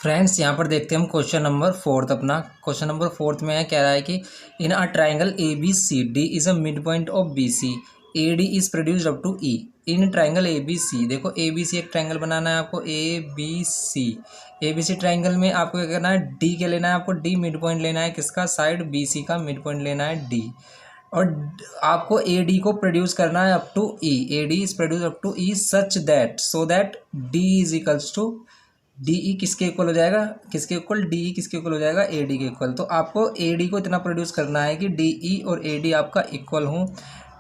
Friends यहाँ पर देखते हैं हम क्वेश्चन नंबर फोर्थ। अपना क्वेश्चन नंबर फोर्थ में है, कह रहा है कि in a triangle A B C D is a mid point of B C, A D is produced up to E. In triangle A B C, देखो A B C एक triangle बनाना है आपको, ए बी सी ट्राइंगल में आपको क्या करना है, D के लेना है आपको, डी मिड पॉइंट लेना है, किसका, साइड बी सी का मिड पॉइंट लेना है डी, और आपको ए डी को प्रोड्यूस करना है up to E. A D is produce up to E such that, so that D is equals to D E किसके इक्वल हो जाएगा, किसके इक्वल, डी ई किसके इक्वल हो जाएगा, ए डी के इक्वल। तो आपको ए डी को इतना प्रोड्यूस करना है कि डी ई और ए डी आपका इक्वल हो।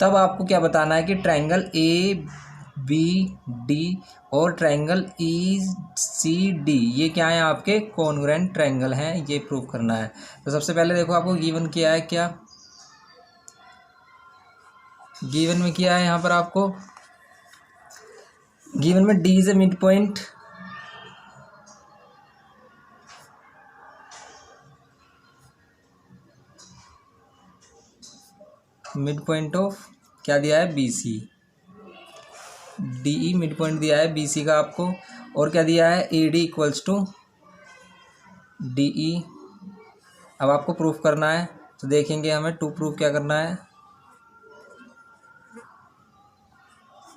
तब आपको क्या बताना है कि ट्राइंगल ए बी डी और ट्राइंगल ई सी डी ये क्या है, आपके कॉन्ग्रुएंट ट्राइंगल हैं, ये प्रूव करना है। तो सबसे पहले देखो आपको गिवन किया है, क्या गिवन में किया है, यहाँ पर आपको गिवन में D is a mid point, mid point of क्या दिया है, B C, D E mid point दिया है बी सी का आपको, और क्या दिया है, A D equals to D E. अब आपको प्रूफ करना है, तो देखेंगे हमें टू प्रूफ क्या करना है।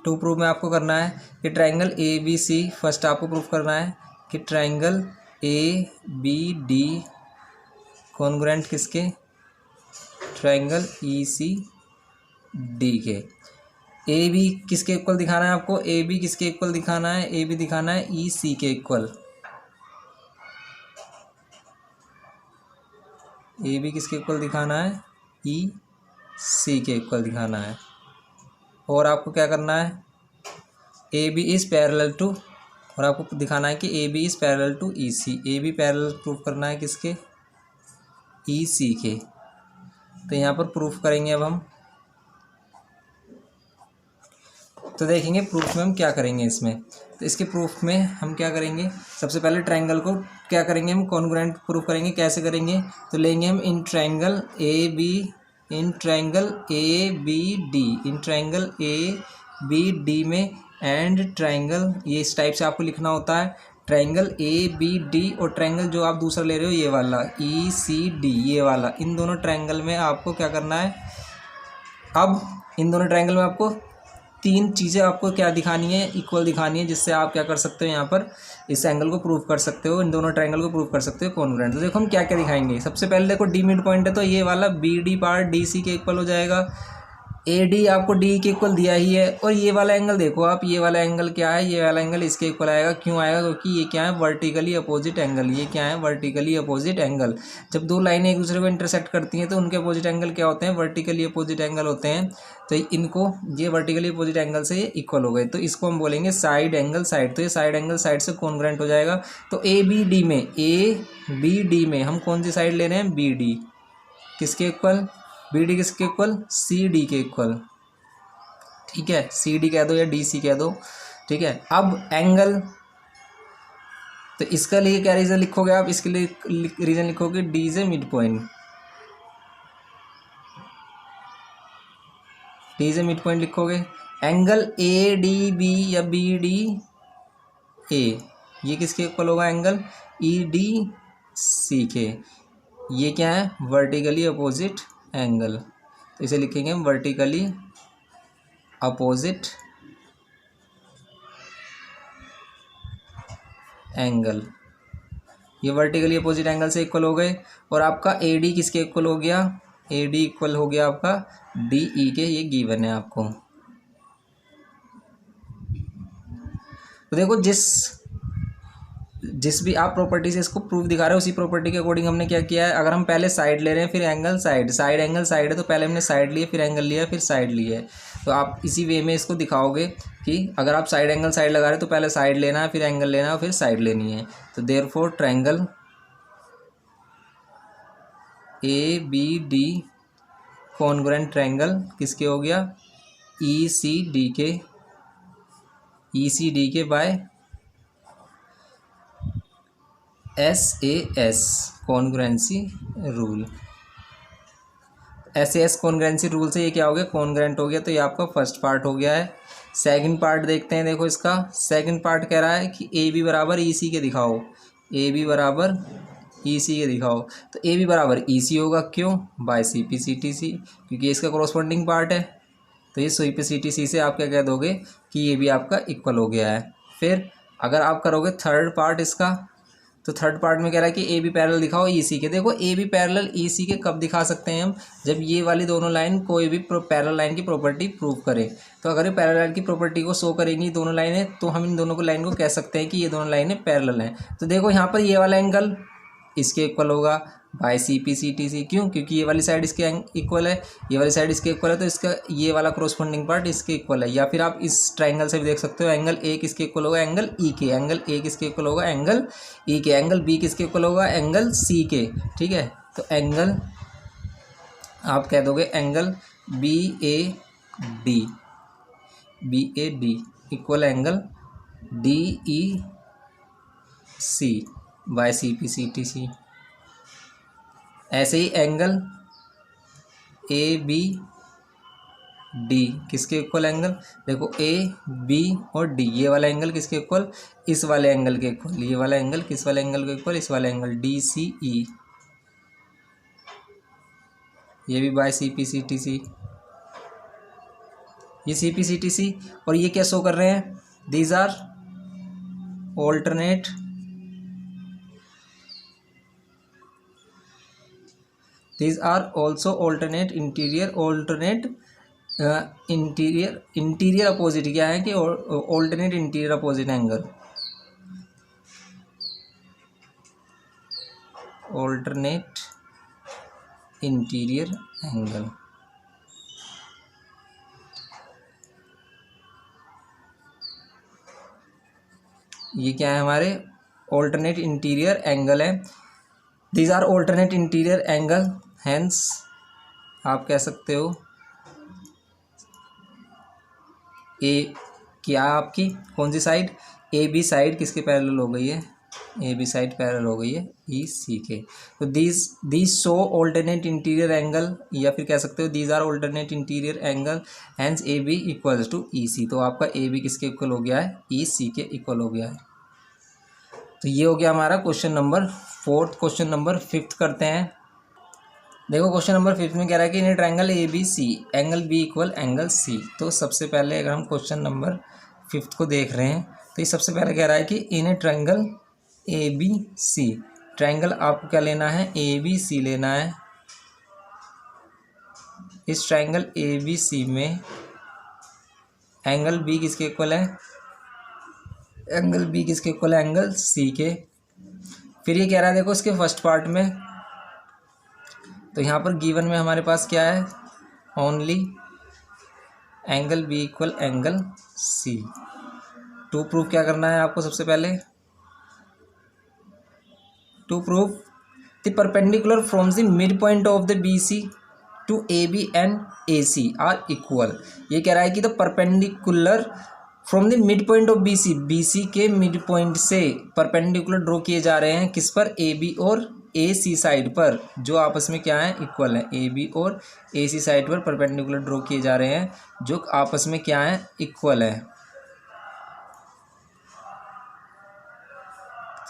टू प्रूफ में आपको करना है कि triangle A B C, first आपको प्रूफ करना है कि triangle A B D congruent किसके, ट्राइंगल ई सी डी के। ए बी किसके इक्वल दिखाना है आपको, ए बी किसके इक्वल दिखाना है, ए बी दिखाना है ई सी के इक्वल। ए बी किसके इक्वल दिखाना है, ई सी के इक्वल दिखाना है। और आपको क्या करना है, A B is parallel to, और आपको दिखाना है कि A B is parallel to E C, A B parallel proof करना है किसके, ई सी के। तो यहाँ पर प्रूफ करेंगे अब हम, तो देखेंगे प्रूफ में हम क्या करेंगे इसमें। तो इसके प्रूफ में हम क्या करेंगे, सबसे पहले ट्राइंगल को क्या करेंगे, हम कॉन्ग्रुएंट प्रूफ करेंगे। कैसे करेंगे, तो लेंगे हम in triangle A B, in triangle A B D, in triangle A B D में एंड ट्राइंगल, ये इस टाइप से आपको लिखना होता है, ट्राइंगल ए बी डी और ट्राइंगल जो आप दूसरा ले रहे हो ये वाला ई सी डी, ये वाला, इन दोनों ट्राइंगल में आपको क्या करना है। अब इन दोनों ट्राइंगल में आपको तीन चीज़ें आपको क्या दिखानी है, इक्वल दिखानी है, जिससे आप क्या कर सकते हो, यहाँ पर इस एंगल को प्रूव कर सकते हो, इन दोनों ट्राइंगल को प्रूव कर सकते हो कॉन्ग्रुएंट। तो देखो हम क्या क्या दिखाएंगे। सबसे पहले देखो डी मिड पॉइंट है, तो ये वाला B D part D C के इक्वल हो जाएगा, ए डी आपको डी के इक्वल दिया ही है। और ये वाला एंगल देखो आप, ये वाला एंगल क्या है, ये वाला एंगल इसके इक्वल आएगा। क्यों आएगा, क्योंकि ये क्या है, वर्टिकली अपोजिट एंगल, ये क्या है, वर्टिकली अपोजिट एंगल। जब दो लाइनें एक दूसरे को इंटरसेक्ट करती हैं तो उनके अपोजिट एंगल क्या होते हैं, वर्टिकली अपोजिट एंगल होते हैं। तो इनको, ये वर्टिकली अपोजिट एंगल से ये इक्वल हो गए, तो इसको हम बोलेंगे साइड एंगल साइड। तो ये साइड एंगल साइड से कॉन्ग्रुएंट हो जाएगा। तो ए बी डी में, ए बी डी में हम कौन सी साइड ले रहे हैं, बी डी किसके इक्वल, बी डी किसके इक्वल, सी डी के इक्वल। ठीक है, सी डी कह दो या डी सी कह दो। ठीक है, अब एंगल, तो इसका लिए क्या रीजन लिखोगे आप, इसके लिए रीजन लिखोगे D is a mid point, D is a mid point लिखोगे। एंगल ए डी बी या बी डी ए, ये किसके इक्वल होगा, एंगल ई डी सी के। ये क्या है, वर्टिकली अपोजिट एंगल, तो इसे लिखेंगे हम वर्टिकली अपोजिट एंगल। ये वर्टिकली अपोजिट एंगल से इक्वल हो गए। और आपका ए डी किसके इक्वल हो गया, ए डी इक्वल हो गया आपका डी ई के, ये गिवन है आपको। तो देखो जिस भी आप प्रॉपर्टी से इसको प्रूफ दिखा रहे हो, उसी प्रॉपर्टी के अकॉर्डिंग हमने क्या किया है। अगर हम पहले साइड ले रहे हैं, फिर angle side, side angle side है, तो पहले हमने साइड लिए, फिर एंगल लिया, फिर साइड लिया है। तो आप इसी वे में इसको दिखाओगे कि अगर आप साइड एंगल साइड लगा रहे हो तो पहले साइड लेना है, फिर एंगल लेना है, फिर साइड लेनी है। तो therefore triangle A B D congruent triangle किसके हो गया, ई सी डी के, ई सी डी के by S A S congruency rule. S A S congruency rule से ये क्या हो गया, कॉन्ग्रुएंट हो गया। तो ये आपका फर्स्ट पार्ट हो गया है। सेकंड पार्ट देखते हैं। देखो इसका सेकंड पार्ट कह रहा है कि ए बी बराबर ई सी के दिखाओ। ए बी बराबर ई सी के दिखाओ, तो ए बी बराबर ई सी होगा, क्यों, by C P C T C, क्योंकि इसका कॉरस्पॉन्डिंग पार्ट है। तो ये C P C T C से आप क्या कह दोगे कि ये भी आपका इक्वल हो गया है। फिर अगर आप करोगे थर्ड पार्ट इसका, तो थर्ड पार्ट में कह रहा है कि ए बी पैरेलल दिखाओ ई सी के। देखो A B parallel E C के कब दिखा सकते हैं हम, जब ये वाली दोनों लाइन कोई भी पैरेलल लाइन की प्रॉपर्टी प्रूव करें। तो अगर ये पैरेलल लाइन की प्रॉपर्टी को शो करेंगी दोनों लाइनें, तो हम इन दोनों को लाइन को कह सकते हैं कि ये दोनों लाइनें पैरेलल हैं। तो देखो यहाँ पर ये वाला एंगल इसके इक्वल होगा by C P C T C, क्यों, क्योंकि ये वाली साइड इसके इक्वल है, ये वाली साइड इसके इक्वल है, तो इसका ये वाला कॉरस्पॉन्डिंग पार्ट इसके इक्वल है। या फिर आप इस ट्राइंगल से भी देख सकते हो, एंगल ए किसके इक्वल होगा, एंगल ई के, एंगल ए किसके इक्वल होगा, एंगल ई के, एंगल बी किसके इक्वल होगा, एंगल सी के। ठीक है, तो एंगल आप कह दोगे angle B A D, B A D equal angle D E C by C P C T C. ऐसे ही एंगल ए बी डी किसके इक्वल एंगल, देखो ए बी और डी ये वाला एंगल किसके इक्वल, इस वाले एंगल के इक्वल, ये वाला एंगल किस वाले एंगल के इक्वल, इस वाले एंगल डी सी ई, ये भी by C P C T C, ये सी पी सी टी सी। और ये क्या शो कर रहे हैं, these are alternate, these are also alternate interior opposite क्या है कि alternate interior opposite angle, alternate interior angle. ये क्या है, हमारे ऑल्टरनेट इंटीरियर एंगल है। These are alternate interior angle, hence आप कह सकते हो ए क्या आपकी कौन सी साइड, ए बी साइड किसके पैरेलल हो गई है, ए बी साइड पैरेलल हो गई है ई सी के। तो these show alternate interior angle, या फिर कह सकते हो these are alternate interior angle, hence A B equals to E C. तो आपका ए बी किसके इक्वल हो गया है, ई सी के इक्वल हो गया है। तो ये हो गया हमारा क्वेश्चन नंबर 4। क्वेश्चन नंबर 5 करते हैं। देखो क्वेश्चन नंबर 5 में कह रहा है कि in triangle A B C angle B equal angle C. तो सबसे पहले अगर हम क्वेश्चन नंबर 5 को देख रहे हैं, तो ये सबसे पहले कह रहा है कि in triangle A B C, triangle आपको क्या लेना है, ए बी सी लेना है। इस ट्रायंगल ए बी सी में एंगल बी किसके इक्वल है, एंगल बी किसके इक्वल है, एंगल सी के। फिर ये कह रहा है देखो इसके फर्स्ट पार्ट में, तो यहाँ पर गिवन में हमारे पास क्या है, only angle B equal angle C. To proof क्या करना है आपको, सबसे पहले to proof the perpendicular from the mid point of the B C to A B and A C are equal. ये कह रहा है कि the perpendicular from the mid point of B C, B C के mid point से perpendicular draw किए जा रहे हैं किस पर, ए बी और ए सी साइड पर, जो आपस में क्या है, इक्वल है। ए बी और ए सी साइड पर परपेंडिकुलर ड्रॉ किए जा रहे हैं जो आपस में क्या है, इक्वल है।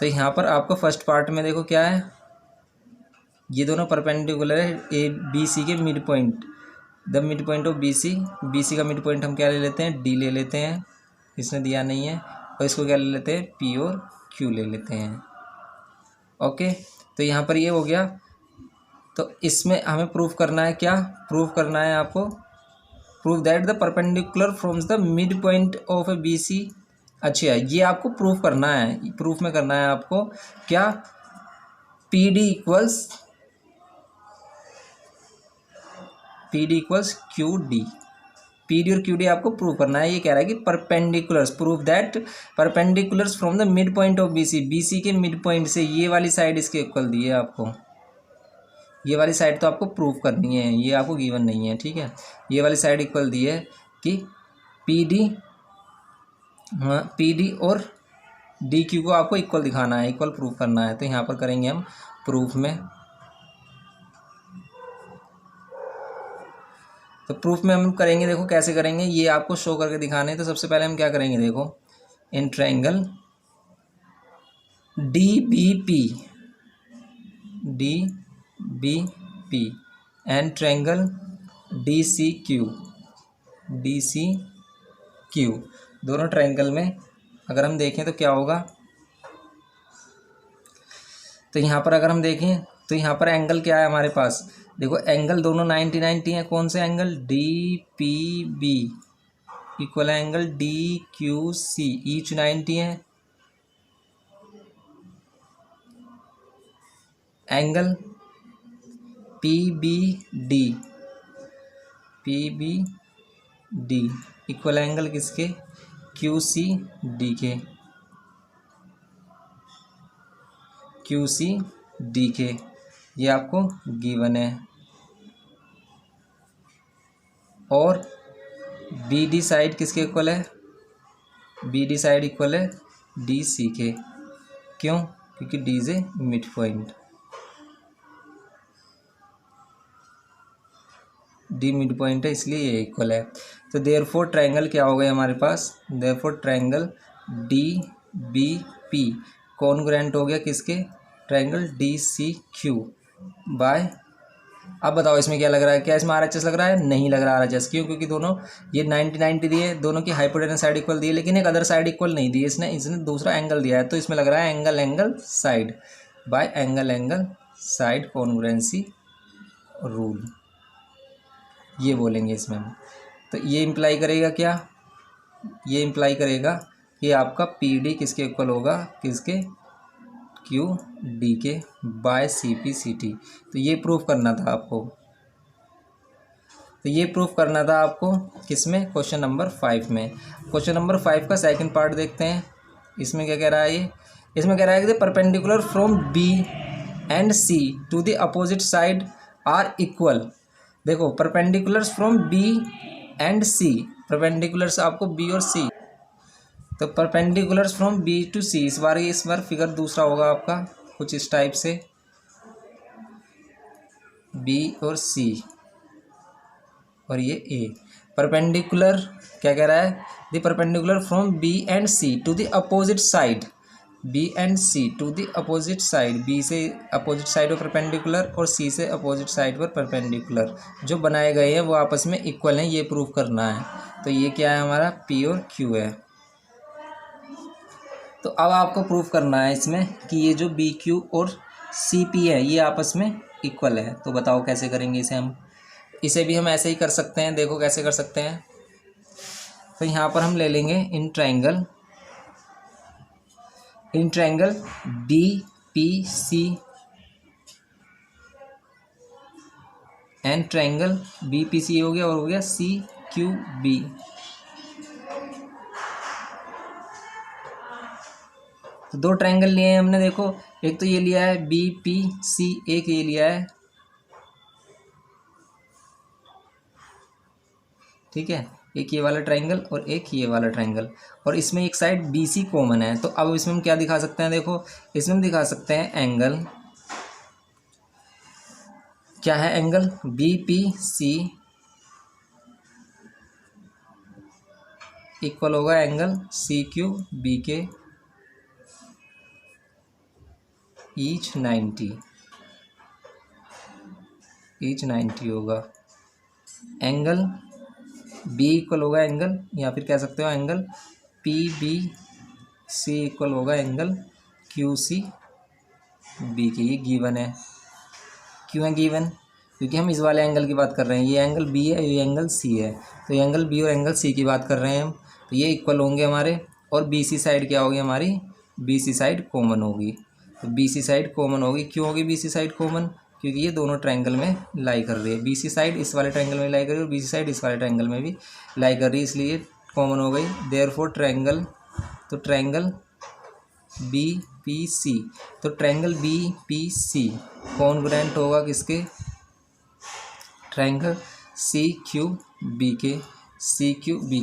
तो यहाँ पर आपको फर्स्ट पार्ट में देखो क्या है, ये दोनों परपेंडिकुलर है ए बी सी के mid point, the mid point of B C. B C का मिड पॉइंट हम क्या ले लेते हैं, डी ले लेते हैं, इसने दिया नहीं है। और इसको क्या ले लेते हैं, पी और क्यू ले लेते हैं। ओके, तो यहाँ पर ये हो गया। तो इसमें हमें प्रूफ करना है, क्या प्रूफ करना है आपको, proof that the perpendicular from the mid point of A B C. अच्छा, ये आपको प्रूफ करना है, प्रूफ में करना है आपको क्या, P D equals Q D, P D और क्यू डी आपको प्रूव करना है। ये कह रहा है कि perpendiculars, proof that perpendiculars from the mid point of B C, B C के मिड पॉइंट से ये वाली साइड इसके इक्वल दी है आपको, ये वाली साइड तो आपको प्रूफ करनी है, ये आपको गिवन नहीं है, ठीक है। ये वाली साइड इक्वल दी है कि पी डी, हाँ पी डी और डी क्यू को आपको इक्वल दिखाना है, इक्वल प्रूफ करना है। तो यहाँ पर करेंगे हम प्रूफ में। तो प्रूफ में हम करेंगे, देखो कैसे करेंगे, ये आपको शो करके दिखाने हैं। तो सबसे पहले हम क्या करेंगे, देखो इन triangle DBP, DBP and triangle DCQ, DCQ। दोनों ट्रायंगल में अगर हम देखें तो क्या होगा, तो यहाँ पर अगर हम देखें तो यहाँ पर एंगल क्या है हमारे पास, देखो एंगल दोनों 90-90 है। कौन से angle, DPB equal angle DQC, each 90 है। एंगल PBD इक्वल एंगल किसके, QCD के, QCD के। ये आपको गिवन है। और BD साइड किसके इक्वल है, BD साइड इक्वल है DC के। क्यों, क्योंकि D is a mid point, D mid point है, इसलिए ये इक्वल है। तो देयरफॉर ट्रायंगल क्या हो गया हमारे पास, देयरफॉर ट्रायंगल DBP कॉन्ग्रुएंट हो गया किसके, ट्रायंगल DCQ बाय। अब बताओ इसमें क्या लग रहा है, क्या इसमें RHS लग रहा है, नहीं लग रहा RHS। क्यों, क्योंकि दोनों ये 90-90 दिए, दोनों की हाइपोटेनस साइड इक्वल दी है, लेकिन एक अदर साइड इक्वल नहीं दी इसने दूसरा एंगल दिया है। तो इसमें लग रहा है angle side by angle side congruency rule, ये बोलेंगे इसमें हम। तो ये इम्प्लाई करेगा क्या, ये इम्प्लाई करेगा कि आपका PD किसके इक्वल होगा, किसके, QD के बाय CPCT। तो ये प्रूफ करना था आपको, तो ये प्रूफ करना था आपको किसमें, क्वेश्चन नंबर 5 में। क्वेश्चन नंबर 5 का सेकंड पार्ट देखते हैं। इसमें क्या कह रहा है, ये इसमें कह रहा है कि perpendicular from B and C to the opposite side are equal. देखो perpendiculars from B and C, perpendiculars आपको B और C, तो perpendiculars from B to C। इस बार फिगर दूसरा होगा आपका कुछ इस टाइप से, B और C और ये A। परपेंडिकुलर क्या कह रहा है, the perpendicular from B and C to the opposite side, B and C to the opposite side, B से अपोजिट साइड पर परपेंडिकुलर और C से अपोजिट साइड पर परपेंडिकुलर जो बनाए गए हैं वो आपस में इक्वल हैं, ये प्रूफ करना है। तो ये क्या है हमारा, P और Q है। तो अब आपको प्रूफ करना है इसमें कि ये जो BQ और CP है ये आपस में इक्वल है। तो बताओ कैसे करेंगे इसे हम, इसे भी हम ऐसे ही कर सकते हैं। देखो कैसे कर सकते हैं, तो यहाँ पर हम ले लेंगे in triangle DPC and triangle BPC हो गया और हो गया CQB। तो दो ट्रायंगल लिए हैं हमने, देखो एक तो ये लिया है BPC, एक ये लिया है, ठीक है, एक ये वाला ट्रायंगल और एक ये वाला ट्रायंगल, और इसमें एक साइड BC कॉमन है। तो अब इसमें हम क्या दिखा सकते हैं, देखो इसमें हम दिखा सकते हैं एंगल, क्या है एंगल BPC इक्वल होगा एंगल CQB के ईच 90 होगा। एंगल B इक्वल होगा एंगल, या फिर कह सकते हो एंगल PBC इक्वल होगा एंगल QCB के। ये गिवन है, क्यों है गिवन, क्योंकि हम इस वाले एंगल की बात कर रहे हैं। ये एंगल B है, ये एंगल C है, तो ये एंगल B और एंगल C की बात कर रहे हैं हम। तो ये इक्वल होंगे हमारे, और BC साइड क्या होगी हमारी, BC साइड कॉमन होगी। तो BC साइड कॉमन होगी, क्यों होगी BC साइड कॉमन, क्योंकि ये दोनों ट्रायंगल में लाई कर रही है। BC साइड इस वाले ट्रायंगल में लाई कर रही है और BC साइड इस वाले ट्रायंगल में भी लाई कर रही है, इसलिए कॉमन हो गई। देयरफॉर ट्रायंगल, तो ट्रायंगल BPC, तो ट्रायंगल BPC कॉन्ग्रुएंट होगा किसके, ट्रायंगल CQB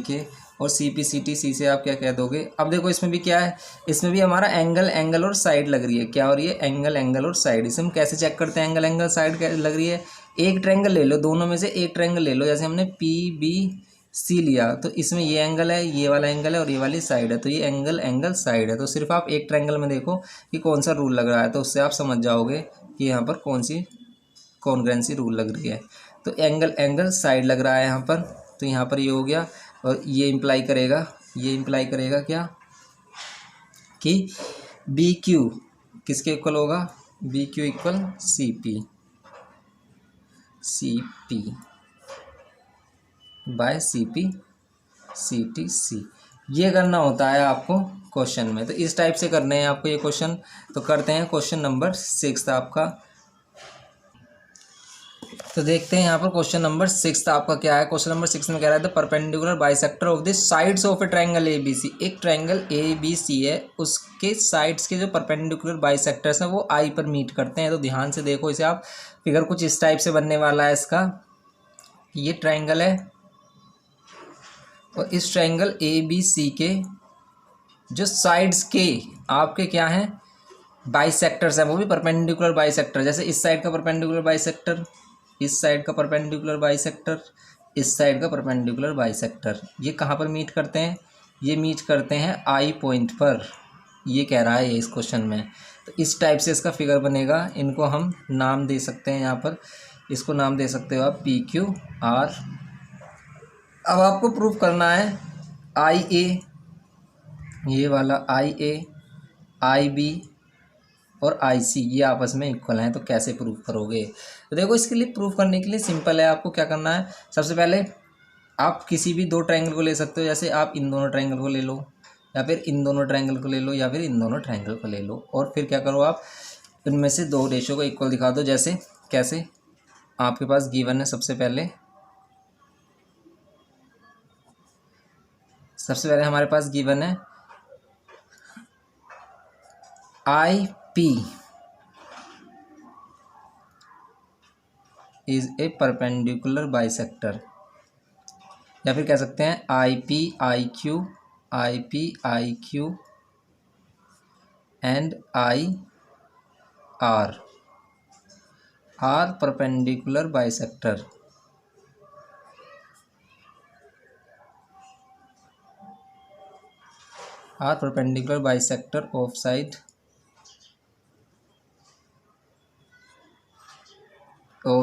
के और CPCT, C से आप क्या कह दोगे। अब देखो इसमें भी क्या है, इसमें भी हमारा एंगल और साइड लग रही है। क्या हो रही है, एंगल और साइड। इसे हम कैसे चेक करते हैं एंगल साइड क्या लग रही है, एक ट्रायंगल ले लो, दोनों में से एक ट्रायंगल ले लो। जैसे हमने PBC सी लिया, तो इसमें ये एंगल है, ये वाला एंगल है और ये वाली साइड है, तो ये एंगल साइड है। तो सिर्फ आप एक ट्रायंगल में देखो कि कौन सा रूल लग रहा है, तो उससे आप समझ जाओगे कि यहाँ पर कौन सी कॉन्ग्रुएंसी रूल लग रही है। तो एंगल साइड लग रहा है यहाँ पर, तो यहाँ पर ये हो गया। और ये इम्प्लाई करेगा क्या कि बी क्यू किसके इक्वल होगा, B Q equal C P by C T C. ये करना होता है आपको क्वेश्चन में। तो इस टाइप से करने हैं आपको ये क्वेश्चन। तो करते हैं क्वेश्चन नंबर 6 आपका। तो देखते हैं यहाँ पर क्वेश्चन नंबर 6 आपका क्या है। क्वेश्चन नंबर 6 में कह रहा है the perpendicular bisector of the sides of a triangle A B C. एक ट्रायंगल ए बी सी है, उसके साइड्स के जो परपेंडिकुलर बाइसेक्टर्स हैं वो आई पर मीट करते हैं। तो ध्यान से देखो इसे आप, फिगर कुछ इस टाइप से बनने वाला है इसका। ये ट्रायंगल है और इस ट्रायंगल ए बी सी के जो साइड्स के आपके क्या हैं, बाइसेक्टर्स हैं, वो भी परपेंडिकुलर बाइसेक्टर। जैसे इस साइड का परपेंडिकुलर बाइसेक्टर, इस साइड का परपेंडिकुलर बाइसेक्टर, इस साइड का परपेंडिकुलर बाइसेक्टर। ये कहाँ पर मीट करते हैं, ये मीट करते हैं आई पॉइंट पर, ये कह रहा है ये इस क्वेश्चन में। तो इस टाइप से इसका फिगर बनेगा। इनको हम नाम दे सकते हैं यहाँ पर, इसको नाम दे सकते हो आप पी क्यू आर। अब आपको प्रूव करना है आई ए, ये वाला आई ए, आई बी और आई सी ये आपस में इक्वल हैं। तो कैसे प्रूव करोगे, तो देखो इसके लिए प्रूव करने के लिए सिंपल है। आपको क्या करना है, सबसे पहले आप किसी भी दो ट्रायंगल को ले सकते हो। जैसे आप इन दोनों ट्रायंगल को ले लो, या फिर इन दोनों ट्रायंगल को ले लो, या फिर इन दोनों ट्रायंगल को ले लो। और फिर क्या करो, आप इनमें से दो रेशो को इक्वल दिखा दो। जैसे कैसे, आपके पास गिवन है सबसे पहले हमारे पास गिवन है I P is a perpendicular bisector, या फिर कह सकते हैं I P I Q and I R perpendicular bisector. Perpendicular bisector of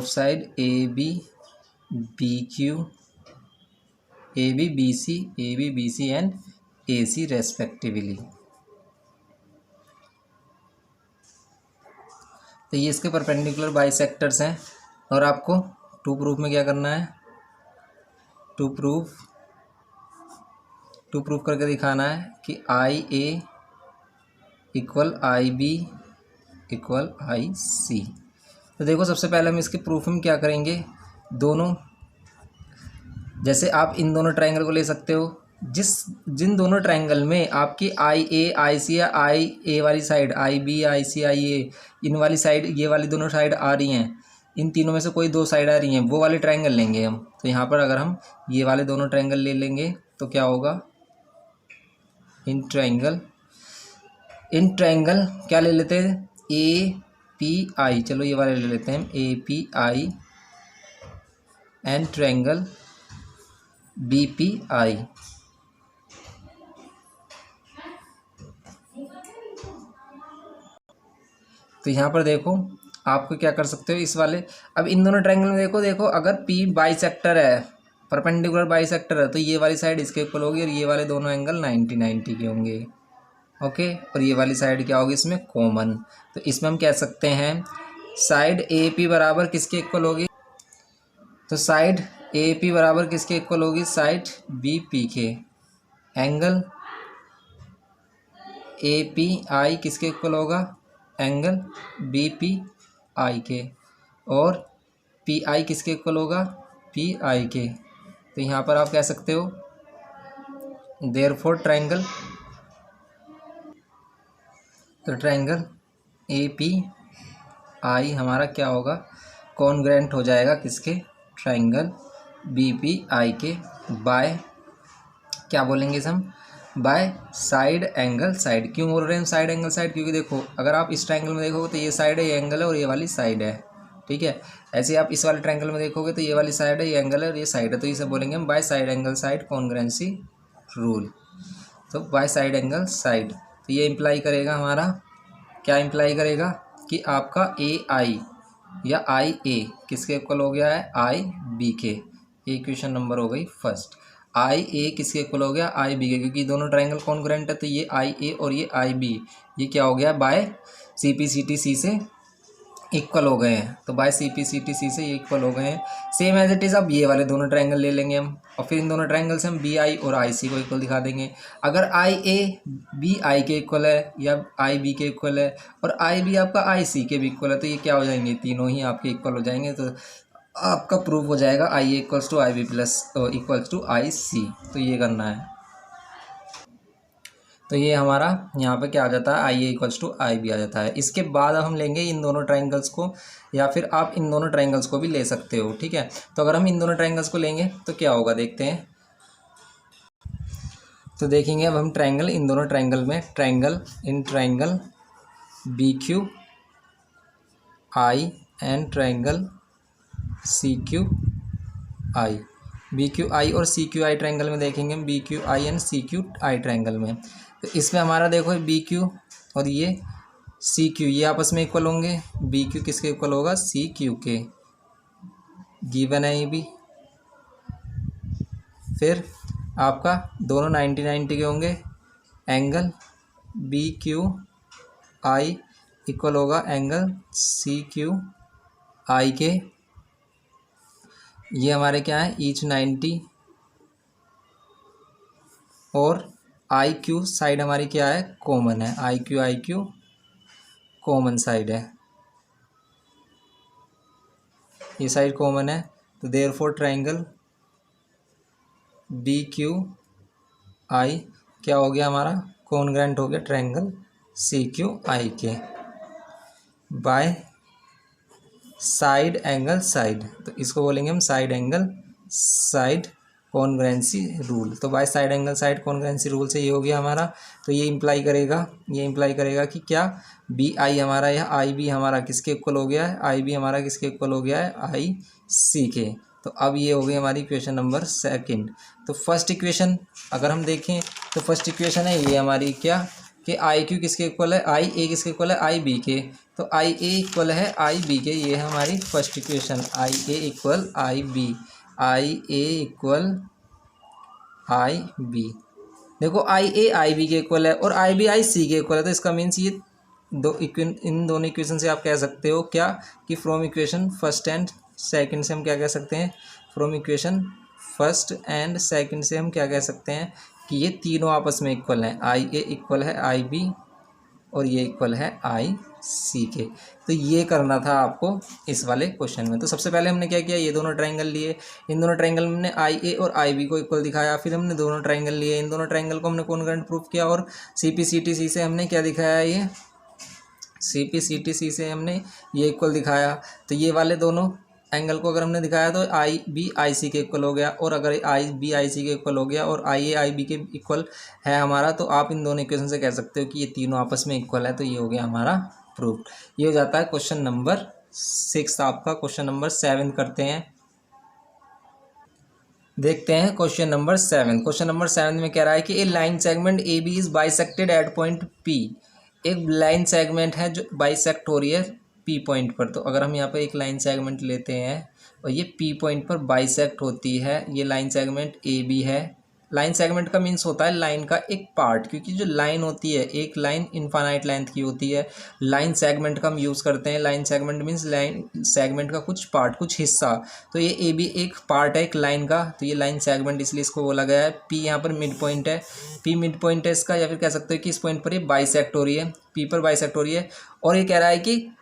side A B B C and A C respectively. तो ये इसके परपेंडिकुलर बाइसेक्टर्स हैं। और आपको टू प्रूफ में क्या करना है, टू प्रूफ करके दिखाना है कि आई ए इक्वल आई बी इक्वल आई सी। तो देखो सबसे पहले हम इसके प्रूफ में क्या करेंगे, दोनों, जैसे आप इन दोनों ट्रायंगल को ले सकते हो, जिन दोनों ट्रायंगल में आपकी आई ए आई सी या आई ए वाली साइड, आई बी आई सी आई ए, इन वाली साइड, ये वाली दोनों साइड आ रही हैं, इन तीनों में से कोई दो साइड आ रही हैं, वो वाले ट्रायंगल लेंगे हम। तो यहाँ पर अगर हम ये वाले दोनों ट्रायंगल ले लेंगे तो क्या होगा, इन ट्रायंगल क्या ले लेते हैं, ए पी आई, चलो ये वाले ले लेते हैं हम, A P I and triangle B P I. तो यहाँ पर देखो आपको क्या कर सकते हो इस वाले, अब इन दोनों ट्रायंगल में देखो अगर पी बाइसेक्टर है, परपेंडिकुलर बाइसेक्टर है, तो ये वाली साइड इसके इक्वल होगी और ये वाले दोनों एंगल 90 के होंगे। ओके, और ये वाली साइड क्या होगी इसमें, कॉमन। तो इसमें हम कह सकते हैं साइड ए पी बराबर किसके इक्वल होगी, तो साइड ए पी बराबर किसके इक्वल होगी, साइड बी पी के। एंगल ए पी आई किसके इक्वल होगा, एंगल बी पी आई के। और पी आई किसके इक्वल होगा, पी आई के। तो यहाँ पर आप कह सकते हो देयरफॉर ट्रायंगल, तो ट्रायंगल ए पी आई हमारा क्या होगा, कॉन्ग्रुएंट हो जाएगा किसके, ट्रायंगल बी पी आई के, बाय क्या बोलेंगे इसे हम, बाय साइड एंगल साइड। क्यों बोल रहे हैं हम साइड एंगल साइड, क्योंकि देखो अगर आप इस ट्रायंगल में देखोगे तो ये साइड है, ये एंगल है और ये वाली साइड है। ठीक है। ऐसे ही आप इस वाले ट्रायंगल में देखोगे तो ये वाली साइड है, ये एंगल है और ये साइड है, तो इसे बोलेंगे हम bye side angle side congruency rule. तो बाय साइड एंगल साइड, तो ये इम्प्लाई करेगा हमारा, क्या इम्प्लाई करेगा कि आपका ए आई या आई ए किसके इक्वल हो गया है, आई बी के। ये इक्वेशन नंबर हो गई फर्स्ट। आई ए किसके इक्वल हो गया, आई बी के, क्योंकि दोनों ट्रायंगल कॉन्ग्रुएंट है, तो ये आई ए और ये आई बी ये क्या हो गया, by C P C T C से इक्वल हो गए हैं। तो by C P C T C से ये इक्वल हो गए हैं। सेम एज इट इज़ अब ये वाले दोनों ट्रायंगल ले लेंगे हम, और फिर इन दोनों ट्रायंगल से हम बी आई और आई सी को इक्वल दिखा देंगे। अगर आई ए बी आई के इक्वल है या आई बी के इक्वल है और आई बी आपका आई सी के भी इक्वल है, तो ये क्या हो जाएंगे, तीनों ही आपके इक्वल हो जाएंगे। तो आपका प्रूफ हो जाएगा I A equals to I B plus equals to I C. तो ये करना है। तो ये हमारा यहाँ पे क्या आ जाता है, आई A equals to I B आ जाता है। इसके बाद अब हम लेंगे इन दोनों ट्रायंगल्स को, या फिर आप इन दोनों ट्रायंगल्स को भी ले सकते हो, ठीक है। तो अगर हम इन दोनों ट्रायंगल्स को लेंगे तो क्या होगा देखते हैं। तो देखेंगे अब हम ट्रायंगल, इन दोनों ट्रायंगल में triangle B Q I and triangle C Q I, B Q I और सी क्यू आई ट्रायंगल में देखेंगे हम, B Q I and C Q I triangle में। तो इसमें हमारा देखो बी क्यू और ये सी क्यू ये आपस में इक्वल होंगे। बी क्यू किसके इक्वल होगा, सी क्यू के, गिवन है ये भी। फिर आपका दोनों 90-90 के होंगे। Angle B Q I equal होगा एंगल सी क्यू आई के। ये हमारे क्या है, ईच 90, और आई क्यू साइड हमारी क्या है, कॉमन है। आई क्यू कॉमन साइड है, ये साइड कॉमन है। तो therefore triangle B Q I क्या हो गया हमारा, कॉन्ग्रुएंट हो गया ट्रायंगल सी क्यू आई के बाय साइड एंगल साइड। तो इसको बोलेंगे हम side angle side congruency rule. तो by side angle side congruency rule से ये हो गया हमारा। तो ये इम्प्लाई करेगा कि क्या बी आई हमारा या आई बी हमारा किसके इक्वल हो गया है, आई बी हमारा किसके इक्वल हो गया है, आई सी के। तो अब ये हो गई हमारी इक्वेशन नंबर सेकंड। तो फर्स्ट इक्वेशन अगर हम देखें तो फर्स्ट इक्वेशन है ये हमारी क्या, कि आई क्यू किसके इक्वल है, आई ए किसके इक्वल है, आई बी के। तो आई ए इक्वल है आई बी के, ये है हमारी फर्स्ट इक्वेशन। आई ए इक्वल आई बी, आई ए इक्वल आई बी। देखो आई ए आई बी के इक्वल है और आई बी आई सी के इक्वल है, तो इसका मीन्स ये इन दोनों इक्वेशन से आप कह सकते हो क्या, कि from equation first and second से हम क्या कह सकते हैं, from equation first and second से हम क्या कह सकते हैं कि ये तीनों आपस में इक्वल हैं। आई ए इक्वल है आई बी और ये इक्वल है आई सी के। तो ये करना था आपको इस वाले क्वेश्चन में। तो सबसे पहले हमने क्या किया, ये दोनों ट्रायंगल लिए, इन दोनों ट्रायंगल में हमने आई ए और आई बी को इक्वल दिखाया। फिर हमने दोनों ट्रायंगल लिए, इन दोनों ट्रायंगल को हमने कॉन्ग्रुएंट प्रूफ किया और सी पी सी टी सी से हमने क्या दिखाया, ये C P C T C से हमने ये इक्वल दिखाया। तो ये वाले दोनों एंगल को अगर हमने दिखाया तो आई बी आई सी के इक्वल हो गया, और अगर आई बी आई सी के इक्वल हो गया और आई ए आई बी के इक्वल है हमारा, तो आप इन दोनों इक्वेशन से कह सकते हो कि ये तीनों आपस में इक्वल है। तो ये हो गया हमारा प्रूफ। ये हो जाता है क्वेश्चन नंबर 6 आपका। क्वेश्चन नंबर 7 करते हैं, देखते हैं क्वेश्चन नंबर 7। क्वेश्चन नंबर 7 में कह रहा है कि a line segment A B is bisected at point P. एक लाइन सेगमेंट है जो बाइसेक्ट हो रही है पी पॉइंट पर। तो अगर हम यहाँ पर एक लाइन सेगमेंट लेते हैं और ये पी पॉइंट पर बाइसेक्ट होती है, ये लाइन सेगमेंट ए बी है। लाइन सेगमेंट का मीन्स होता है लाइन का एक पार्ट, क्योंकि जो लाइन होती है एक लाइन इनफाइनाइट लेंथ की होती है। लाइन सेगमेंट का हम यूज़ करते हैं, line segment means line segment का कुछ पार्ट, कुछ हिस्सा। तो ये ए बी एक पार्ट है एक लाइन का, तो ये लाइन सेगमेंट इसलिए इसको बोला गया है। पी यहाँ पर मिड पॉइंट है, पी मिड पॉइंट है इसका, या फिर कह सकते हो कि इस पॉइंट पर ये बाइसेक्ट हो रही है, पी पर बाइसेक्ट हो रही है। और ये कह रहा है कि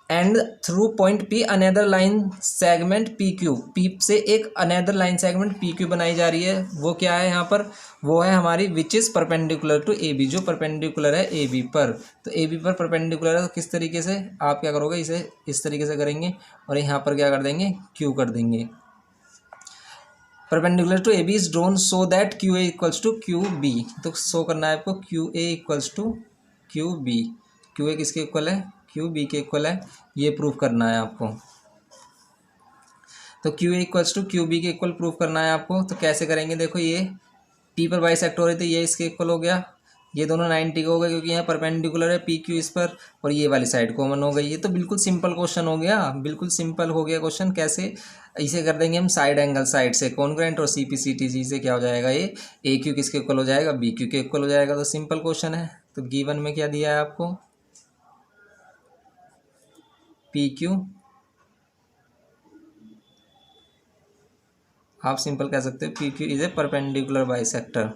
and through point P another line segment P Q, P से एक another line segment P Q बनाई जा रही है। वो क्या है यहाँ पर, वो है हमारी which is perpendicular to A B, जो परपेंडिकुलर है ए बी पर। तो ए बी पर परपेंडिकुलर है, तो किस तरीके से आप क्या करोगे, इसे इस तरीके से करेंगे और यहाँ पर क्या कर देंगे, क्यू कर देंगे। Perpendicular to A B is drawn so that Q A equals to Q B. तो शो करना है आपको Q A equals to Q B. Q A किसके इक्वल है, क्यू बी के इक्वल है, ये प्रूफ करना है आपको। तो Q A equals to Q B के इक्वल प्रूफ करना है आपको। तो कैसे करेंगे, देखो ये पी पर बाइसेक्ट हो रहे थे, ये इसके इक्वल हो गया, ये दोनों 90 का हो गया क्योंकि यहाँ परपेंडिकुलर है पी क्यू इस पर, और ये वाली साइड कॉमन हो गई। ये तो बिल्कुल सिंपल क्वेश्चन हो गया, बिल्कुल सिंपल हो गया क्वेश्चन। कैसे, इसे कर देंगे हम साइड एंगल साइड से कॉन्ग्रुएंट, और सी पी सी टी सी से क्या हो जाएगा, ये ए क्यू किसके इक्वल हो जाएगा, बी क्यू के इक्वल हो जाएगा। तो सिंपल क्वेश्चन है। तो गिवन में क्या दिया है आपको, पी क्यू, आप सिंपल कह सकते हो P Q is a perpendicular bisector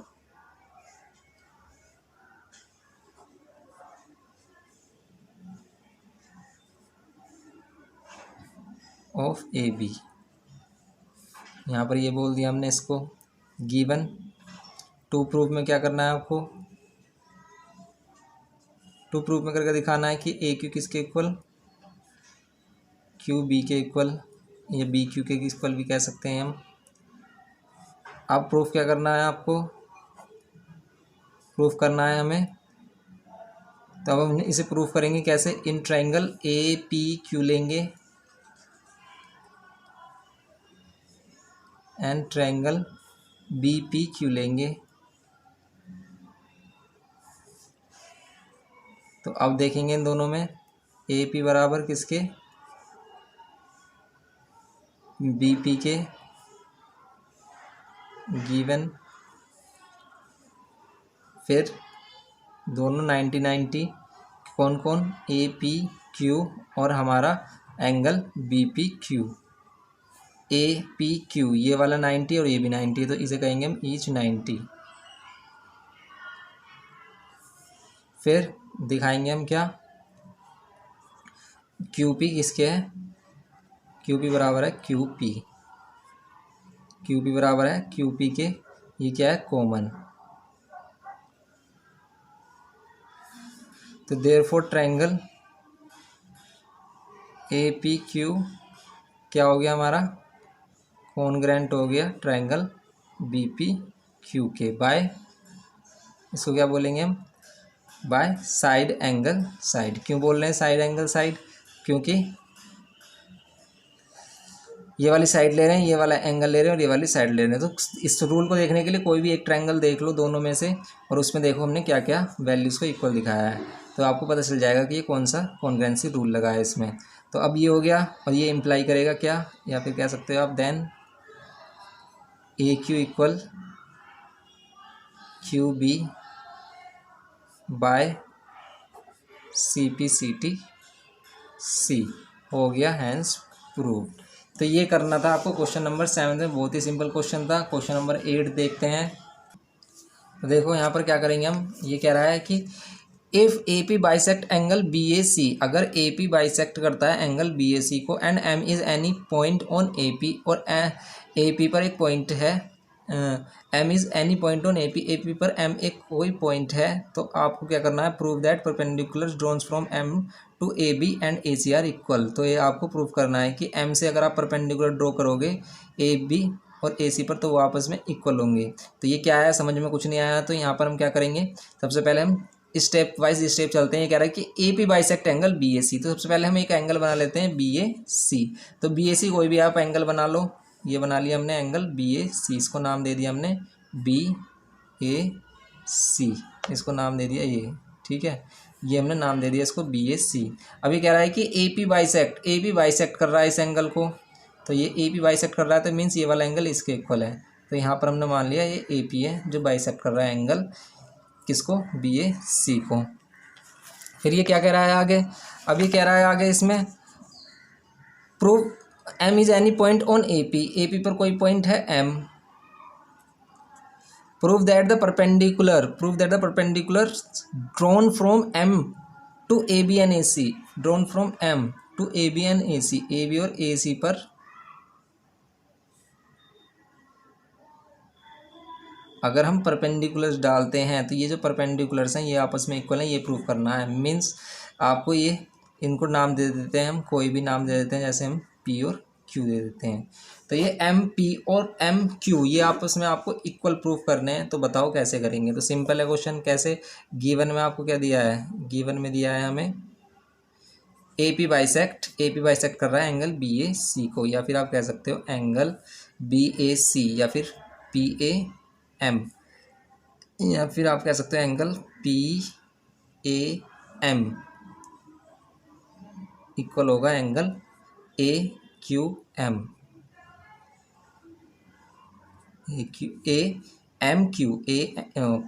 of A B. यहाँ पर ये बोल दिया हमने इसको गिवन। टू प्रूफ में क्या करना है आपको, टू प्रूफ में करके दिखाना है कि ए क्यू किसके इक्वल, क्यू बी के इक्वल, या बी क्यू के इक्वल भी कह सकते हैं हम। अब प्रूफ क्या करना है आपको, प्रूफ करना है हमें। तो अब हम इसे प्रूफ करेंगे कैसे, in triangle A P Q लेंगे and triangle B P Q लेंगे। तो अब देखेंगे इन दोनों में ए पी बराबर किसके, बी पी के, गिवन, फिर दोनों 90-90, कौन कौन, ए पी क्यू और हमारा angle B P Q. A P Q ये वाला 90 और ये भी 90, तो इसे कहेंगे हम ईच 90। फिर दिखाएंगे हम क्या, क्यू पी किसके है, क्यू पी बराबर है क्यू पी, क्यू पी बराबर है क्यू पी के, ये क्या है कॉमन। तो therefore triangle A P Q क्या हो गया हमारा, कॉन्ग्रुएंट हो गया ट्रायंगल बी पी क्यू के बाय, इसको क्या बोलेंगे हम, बाय साइड एंगल साइड। क्यों बोल रहे हैं साइड एंगल साइड, क्योंकि ये वाली साइड ले रहे हैं, ये वाला एंगल ले रहे हैं, और ये वाली साइड ले रहे हैं। तो इस रूल को देखने के लिए कोई भी एक ट्रायंगल देख लो दोनों में से, और उसमें देखो हमने क्या क्या वैल्यूज़ को इक्वल दिखाया है, तो आपको पता चल जाएगा कि ये कौन सा कॉन्ग्रुएंसी रूल लगा है इसमें। तो अब ये हो गया, और ये इम्प्लाई करेगा क्या, या फिर कह सकते हो आप then A Q equal Q B by C P C T C, हो गया हैंस प्रूव्ड। तो ये करना था आपको क्वेश्चन नंबर 7 में, बहुत ही सिंपल क्वेश्चन था। क्वेश्चन नंबर 8 देखते हैं। तो देखो यहाँ पर क्या करेंगे हम, ये कह रहा है कि if A P bisect angle B A C, अगर ए पी बाइसेक्ट करता है एंगल बी ए सी को, and M is any point on A P, और ए पी पर एक पॉइंट है, M is any point on A P पर M एक कोई पॉइंट है, तो आपको क्या करना है, prove that perpendicular drawns from M to A B and A C are equal. तो ये आपको प्रूव करना है कि एम से अगर आप परपेंडिकुलर ड्रॉ करोगे ए बी और ए सी पर, तो वो आपस में इक्वल होंगे। तो ये क्या है, समझ में कुछ नहीं आया, तो यहाँ पर हम क्या करेंगे, सबसे पहले हम स्टेप वाइज स्टेप चलते हैं। ये कह रहा है कि A P bisect angle B A C, तो सबसे पहले हम एक एंगल बना लेते हैं बी ए सी। तो बी ए सी कोई भी आप एंगल बना लो, ये बना लिया हमने एंगल बी ए सी, इसको नाम दे दिया हमने बी ए सी, इसको नाम दे दिया ये, ठीक है, ये हमने नाम दे दिया इसको बी ए सी। अभी कह रहा है कि ए पी बाइसेक्ट कर रहा है इस एंगल को, तो ये ए पी बाइसेक्ट कर रहा है, तो मीन्स ये वाला एंगल इसके इक्वल है। तो यहाँ पर हमने मान लिया ये ए पी है जो बाइसेक्ट कर रहा है एंगल किसको, बी ए सी को। फिर ये क्या कह रहा है आगे, अब ये कह रहा है आगे इसमें prove M is any point on A P पर कोई पॉइंट है M, prove that the perpendicular drawn from M to A B and A C, drawn from M to A B and A C, A B और A सी पर अगर हम perpendiculars डालते हैं, तो ये जो परपेंडिकुलर्स हैं ये आपस में इक्वल हैं, ये प्रूव करना है। मीन्स आपको ये इनको नाम दे देते हैं हम, कोई भी नाम दे देते हैं, जैसे हम पी और क्यू दे देते हैं। तो ये एम पी और एम क्यू ये आपस में आपको इक्वल प्रूफ करने हैं। तो बताओ कैसे करेंगे। तो सिंपल है क्वेश्चन, कैसे, गिवन में आपको क्या दिया है, गिवन में दिया है हमें AP बाइसेक्ट कर रहा है एंगल BAC को, या फिर आप कह सकते हो एंगल BAC, या फिर PAM, या फिर आप कह सकते हो एंगल PAM इक्वल होगा एंगल AQM,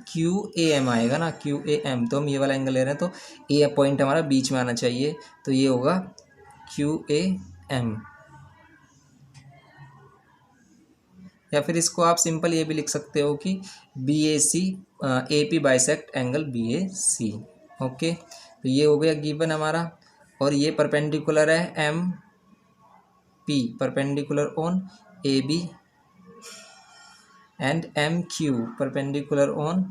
QAM आएगा ना, QAM। तो हम ये वाला एंगल ले रहे हैं तो ए पॉइंट हमारा बीच में आना चाहिए, तो ये होगा QAM। या फिर इसको आप सिंपल ये भी लिख सकते हो कि BAC, AP bisect angle BAC। Okay, तो ये हो गया गिवन हमारा। और ये परपेंडिकुलर है MP, perpendicular on AB, and MQ perpendicular on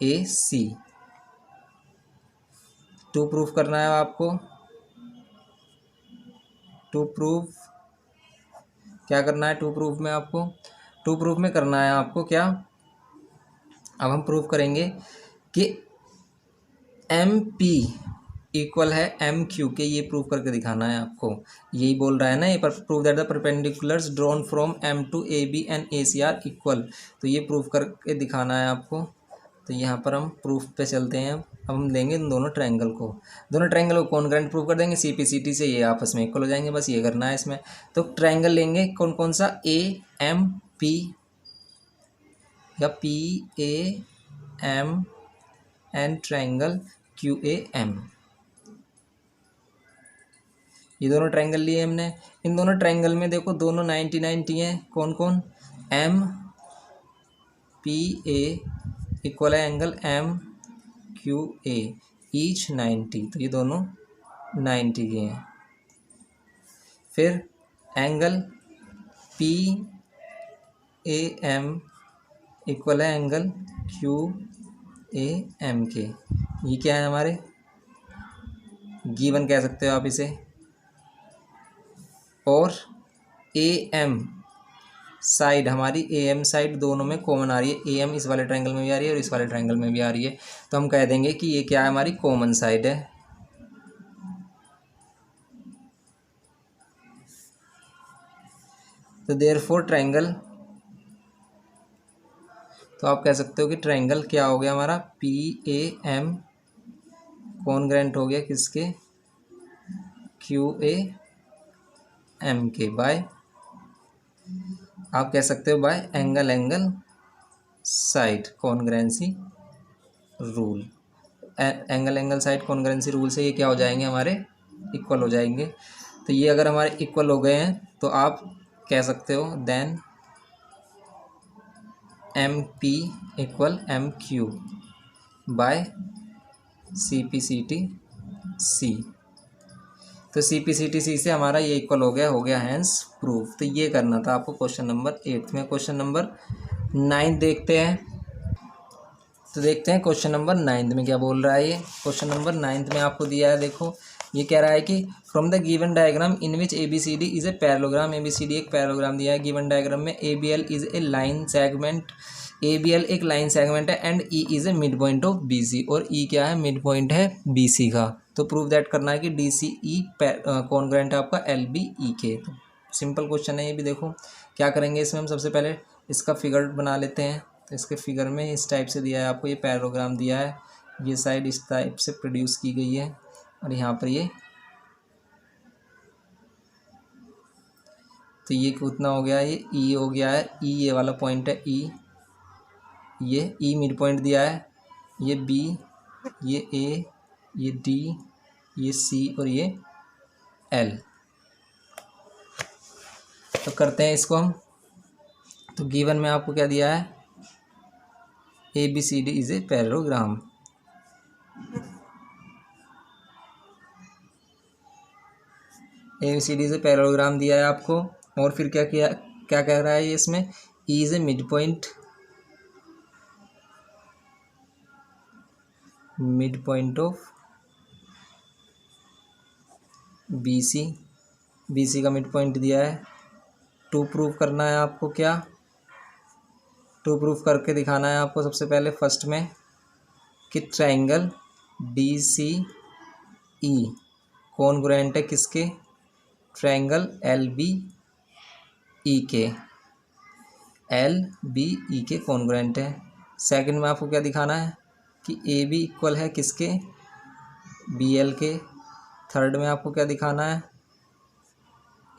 AC। To proof करना है आपको, टू प्रूफ क्या करना है, टू प्रूफ में आपको, टू प्रूफ में करना है आपको क्या, अब हम प्रूफ करेंगे कि MP इक्वल है MQ के, ये प्रूफ करके दिखाना है आपको। यही बोल रहा है ना ये, proof that the perpendiculars drawn from M to AB and AC are equal, तो ये प्रूफ करके दिखाना है आपको। तो यहाँ पर हम प्रूफ पे चलते हैं। अब हम लेंगे इन दोनों ट्रायंगल को कॉन्ग्रुएंट प्रूफ कर देंगे, CPCT से ये आपस में इक्वल हो जाएंगे, बस ये करना है इसमें। तो ट्रायंगल लेंगे कौन कौन सा, AMP या PAM एंड ट्रायंगल QAM। ये दोनों ट्रायंगल लिए हमने। इन दोनों ट्रायंगल में देखो दोनों 90-90 हैं। कौन कौन, MPA इक्वल है एंगल MQA, ईच 90, तो ये दोनों 90 के हैं। फिर एंगल PAM इक्वल है एंगल QAM के। ये क्या है हमारे गिवन कह सकते हो आप इसे। और AM साइड, हमारी AM साइड दोनों में कॉमन आ रही है, AM इस वाले ट्रायंगल में भी आ रही है और इस वाले ट्रायंगल में भी आ रही है, तो हम कह देंगे कि ये क्या है, हमारी कॉमन साइड है। तो देयरफॉर ट्रायंगल, तो आप कह सकते हो कि ट्रायंगल क्या हो गया हमारा, PAM कॉन्ग्रुएंट हो गया किसके, QAM के, बाय आप कह सकते हो bye angle side congruency rule. Angle side congruency rule से ये क्या हो जाएंगे, हमारे इक्वल हो जाएंगे। तो ये अगर हमारे इक्वल हो गए हैं तो आप कह सकते हो then MP equal MQ by CPCT C। तो CPCT C से हमारा ये इक्वल हो गया हैंस प्रूफ। तो ये करना था आपको क्वेश्चन नंबर 8 में। क्वेश्चन नंबर 9 देखते हैं। तो देखते हैं क्वेश्चन नंबर 9 में क्या बोल रहा है। ये क्वेश्चन नंबर 9 में आपको दिया है, देखो ये कह रहा है कि from the given diagram in which ABCD is a parallelogram, ABCD एक पैरेललोग्राम दिया है गिवन डायग्राम में। ABL is a line segment, ABL एक लाइन सेगमेंट है, and E is a mid point of BC, और E क्या है, mid point है BC का। तो प्रूफ दैट करना है कि DCE कॉन्ग्रुएंट है आपका LBE के। तो सिंपल क्वेश्चन है ये भी। देखो क्या करेंगे इसमें, हम सबसे पहले इसका फिगर बना लेते हैं। तो इसके फिगर में इस टाइप से दिया है आपको, ये पैरेललोग्राम दिया है, ये साइड इस टाइप से प्रोड्यूस की गई है, और यहाँ पर ये, तो ये कितना हो गया, ये E हो गया है, E ये वाला पॉइंट है E, ये E मिड पॉइंट दिया है, ये B, ये A, ये D, ये C और ये L। तो करते हैं इसको हम। तो गिवन में आपको क्या दिया है, ABCD is a parallelogram. ABCD is a parallelogram दिया है आपको। और फिर क्या किया, क्या कह रहा है ये इसमें, E is a mid point of BC का मिड पॉइंट दिया है। टू प्रूफ करना है आपको, क्या टू प्रूफ करके दिखाना है आपको। सबसे पहले फर्स्ट में कि ट्रायंगल DC ई कॉन्ग्रुएंट है किसके, ट्रायंगल एल बी ई के, एल बी ई के कॉन्ग्रुएंट है। सेकंड में आपको क्या दिखाना है कि ए बी इक्वल है किसके, बी एल के। थर्ड में आपको क्या दिखाना है,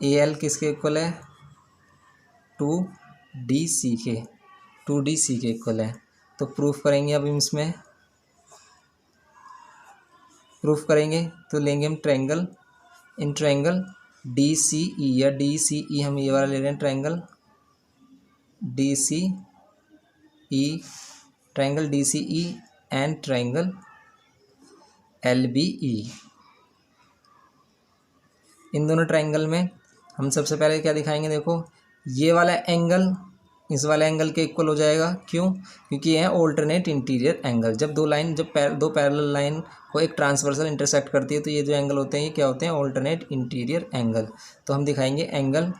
ए एल किसके इक्वल है, टू डी सी के, टू डी सी के इक्वल है। तो प्रूफ करेंगे अब इसमें, प्रूफ करेंगे तो लेंगे हम triangle, in triangle D C E या डी सी ई, हम ये वाला ले रहे हैं triangle D C E, triangle D C E and triangle L B E. इन दोनों ट्रायंगल में हम सबसे पहले क्या दिखाएंगे, देखो ये वाला एंगल इस वाले एंगल के इक्वल हो जाएगा। क्यों, क्योंकि ये है ऑल्टरनेट इंटीरियर एंगल। जब दो लाइन, जब दो पैरेलल लाइन को एक ट्रांसवर्सल इंटरसेक्ट करती है तो ये जो एंगल होते हैं ये क्या होते हैं, ऑल्टरनेट इंटीरियर एंगल। तो हम दिखाएंगे एंगल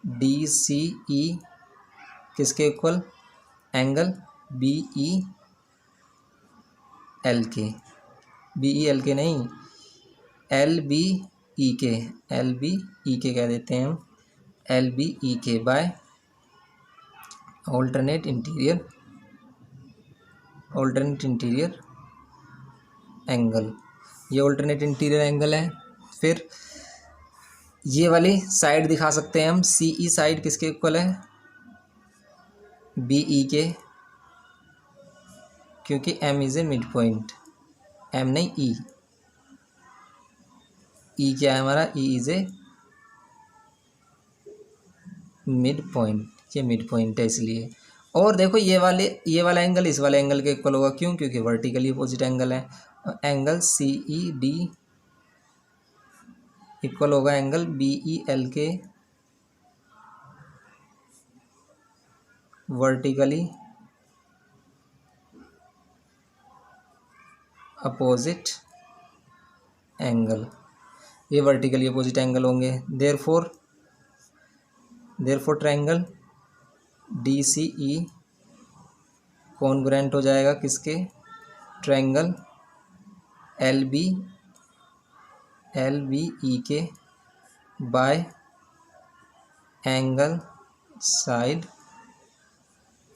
डी सी ई किसके equal, angle B E L के, बी ई एल के नहीं, एल बी ई के, एल बी ई के कह देते हैं हम, एल बी ई के बाय ऑल्टरनेट इंटीरियर एंगल। ये ऑल्टरनेट इंटीरियर एंगल है। फिर ये वाली साइड दिखा सकते हैं हम, सी ई साइड किसके इक्वल है, बी ई के, क्योंकि M is a mid point, M नहीं ई, ई क्या है हमारा, E is a mid point, ये मिड पॉइंट है इसलिए। और देखो ये वाला एंगल इस वाले एंगल के इक्वल होगा। क्यों, क्योंकि वर्टिकली अपोजिट एंगल है। Angle C E D equal होगा एंगल बी ई एल के वर्टिकली अपोजिट एंगल, ये वर्टिकली अपोजिट एंगल होंगे। Therefore triangle D C E congruent हो जाएगा किसके, ट्रायंगल एल बी ई के by angle side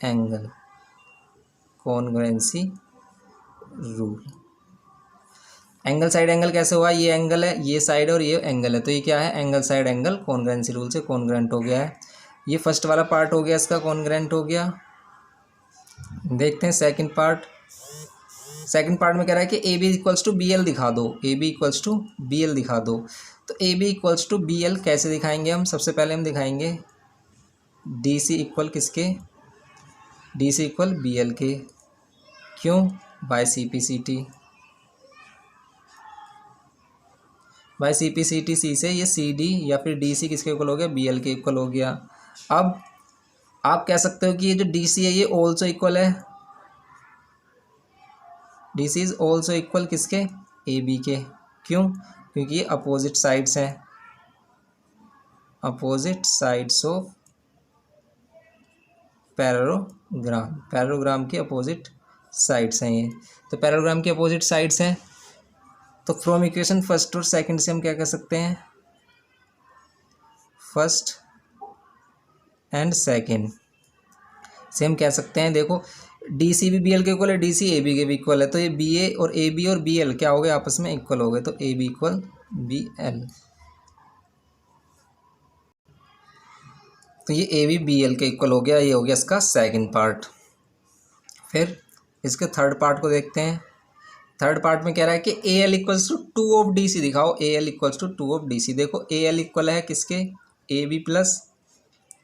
angle, congruency rule. Angle side angle कैसे हुआ, ये एंगल है, ये साइड और ये एंगल है, तो ये क्या है, angle side angle congruency rule से कॉन्ग्रुएंट हो गया है। ये फर्स्ट वाला पार्ट हो गया, इसका कॉन्ग्रुएंट हो गया। देखते हैं सेकंड पार्ट। सेकंड पार्ट में कह रहा है कि A B equals to B L दिखा दो, A B equals to B L दिखा दो। तो A B equals to B L कैसे दिखाएंगे हम, सबसे पहले हम दिखाएंगे डी सी इक्वल किसके, D C equal B L के। क्यों, by C P C T, by C P C T, C से ये सी डी या फिर डी सी किसके इक्वल हो गया, बी एल के इक्वल हो गया। अब आप कह सकते हो कि ये जो डी सी है ये ऑल्सो इक्वल है, D C is also equal किसके, ए बी के। क्यों, क्योंकि ये अपोजिट साइड्स हैं, opposite sides of parallelogram, parallelogram के अपोजिट साइड्स हैं ये। तो पैरेललोग्राम के अपोजिट साइड्स हैं, तो फ्रॉम इक्वेशन फर्स्ट और सेकंड से हम क्या कह सकते हैं, फर्स्ट एंड सेकंड से हम कह सकते हैं, देखो डी सी भी बी एल के इक्वल है, डी सी ए बी के भी इक्वल है, तो ये बी ए और बी एल क्या हो गए, आपस में इक्वल हो गए, तो A B equal B L. तो ये ए बी बी एल के इक्वल हो गया, ये हो गया इसका सेकंड पार्ट। फिर इसके थर्ड पार्ट को देखते हैं। थर्ड पार्ट में कह रहा है कि A L equals to two of D C दिखाओ, A L equals to two of D C. देखो ए एल इक्वल है किसके, A B plus